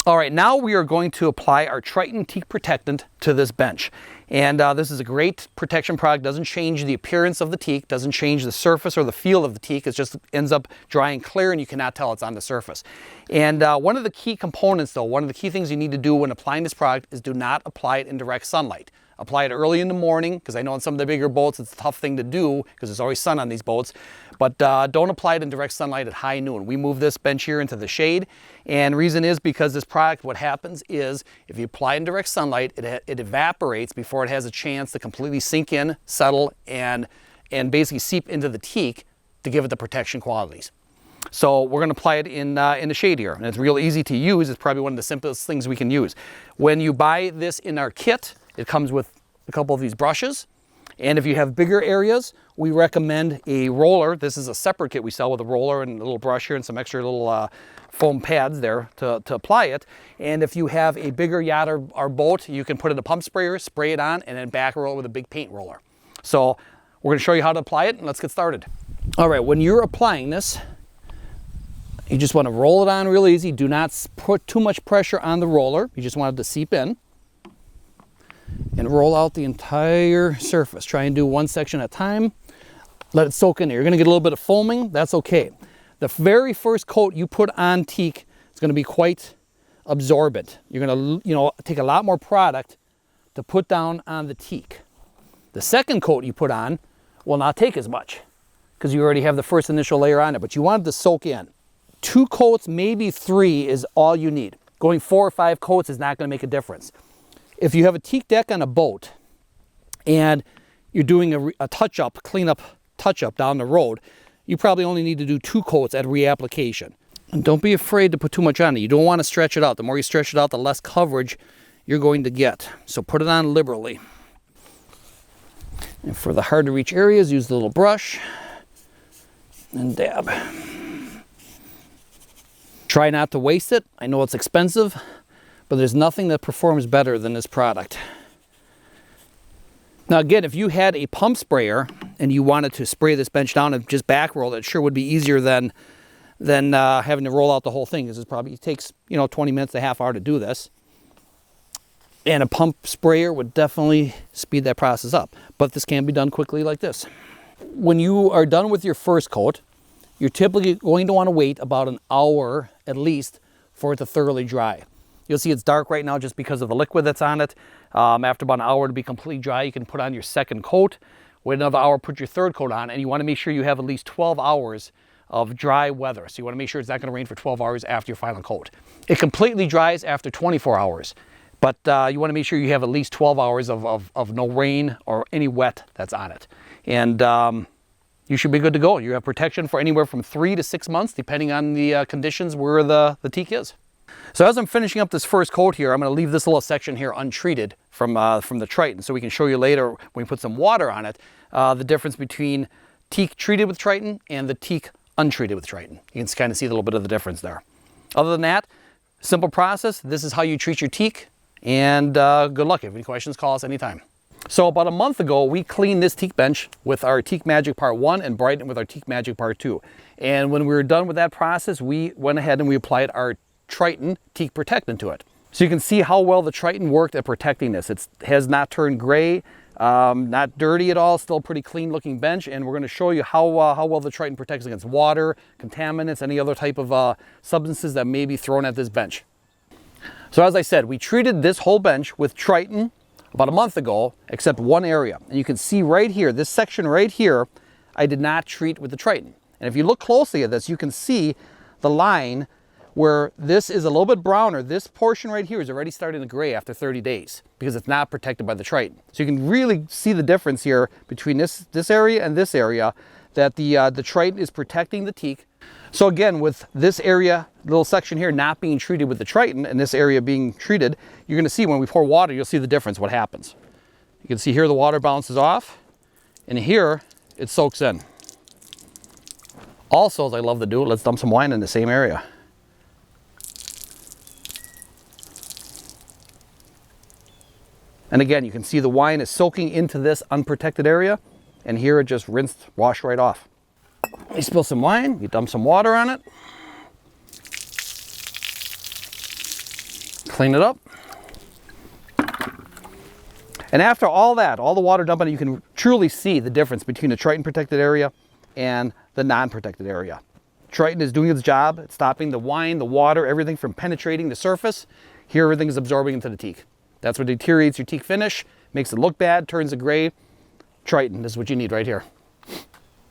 All right, now we are going to apply our Triton Teak Protectant to this bench. And this is a great protection product. Doesn't change the appearance of the teak, doesn't change the surface or the feel of the teak. It just ends up dry and clear and you cannot tell it's on the surface. And one of the key components though, one of the key things you need to do when applying this product is do not apply it in direct sunlight. Apply it early in the morning, because I know on some of the bigger boats it's a tough thing to do because there's always sun on these boats. But don't apply it in direct sunlight at high noon. We move this bench here into the shade, and reason is because this product, what happens is if you apply it in direct sunlight, it evaporates before it has a chance to completely sink in, settle, and basically seep into the teak to give it the protection qualities. So we're going to apply it in the shade here, and it's real easy to use. It's probably one of the simplest things we can use. When you buy this in our kit, it comes with a couple of these brushes, and if you have bigger areas, we recommend a roller. This is a separate kit we sell with a roller and a little brush here and some extra little foam pads there to apply it. And if you have a bigger yacht or boat, you can put it in a pump sprayer, spray it on, and then back roll it with a big paint roller. So we're going to show you how to apply it, and let's get started. All right, when you're applying this, you just want to roll it on real easy. Do not put too much pressure on the roller. You just want it to seep in and roll out the entire surface. Try and do one section at a time. Let it soak in there. You're going to get a little bit of foaming. That's okay. The very first coat you put on teak is going to be quite absorbent. You're going to, take a lot more product to put down on the teak. The second coat you put on will not take as much because you already have the first initial layer on it, but you want it to soak in. 2 coats, maybe 3 is all you need. Going 4 or 5 coats is not going to make a difference. If you have a teak deck on a boat and you're doing a touch-up, clean-up touch-up down the road, you probably only need to do 2 coats at reapplication. And don't be afraid to put too much on it. You don't want to stretch it out. The more you stretch it out, the less coverage you're going to get. So put it on liberally. And for the hard-to-reach areas, use the little brush and dab. Try not to waste it. I know it's expensive, but there's nothing that performs better than this product. Now again, if you had a pump sprayer and you wanted to spray this bench down and just back roll it, sure would be easier than having to roll out the whole thing, because it takes 20 minutes to a half hour to do this. And a pump sprayer would definitely speed that process up. But this can be done quickly like this. When you are done with your first coat, you're typically going to want to wait about an hour at least for it to thoroughly dry. You'll see it's dark right now just because of the liquid that's on it. After about an hour to be completely dry, you can put on your second coat. Wait another hour, put your third coat on, and you want to make sure you have at least 12 hours of dry weather. So you want to make sure it's not going to rain for 12 hours after your final coat. It completely dries after 24 hours, but you want to make sure you have at least 12 hours of no rain or any wet that's on it. And you should be good to go. You have protection for anywhere from 3 to 6 months, depending on the conditions where the teak is. So as I'm finishing up this first coat here, I'm going to leave this little section here untreated from the Triton, so we can show you later when we put some water on it, the difference between teak treated with Triton and the teak untreated with Triton. You can kind of see a little bit of the difference there. Other than that, simple process. This is how you treat your teak, and good luck. If you have any questions, call us anytime. So about a month ago, we cleaned this teak bench with our Teak Magic Part 1 and brightened it with our Teak Magic Part 2. And when we were done with that process, we went ahead and we applied our Triton Teak Protectant to it. So you can see how well the Triton worked at protecting this. It has not turned gray, not dirty at all, still a pretty clean looking bench, and we're going to show you how well the Triton protects against water, contaminants, any other type of substances that may be thrown at this bench. So as I said, we treated this whole bench with Triton about a month ago, except one area. And you can see right here, this section right here, I did not treat with the Triton. And if you look closely at this, you can see the line where this is a little bit browner. This portion right here is already starting to gray after 30 days because it's not protected by the Triton. So you can really see the difference here between this area and this area, that the Triton is protecting the teak. So again, with this area, little section here not being treated with the Triton and this area being treated, you're going to see when we pour water, you'll see the difference, what happens. You can see here the water bounces off, and here it soaks in. Also, as I love to do, let's dump some wine in the same area. And again, you can see the wine is soaking into this unprotected area, and here it just rinsed, washed right off. You spill some wine, you dump some water on it. Clean it up. And after all that, all the water dumping, you can truly see the difference between the Triton protected area and the non-protected area. Triton is doing its job. It's stopping the wine, the water, everything from penetrating the surface. Here, everything is absorbing into the teak. That's what deteriorates your teak finish, makes it look bad, turns it gray. Triton is what you need right here.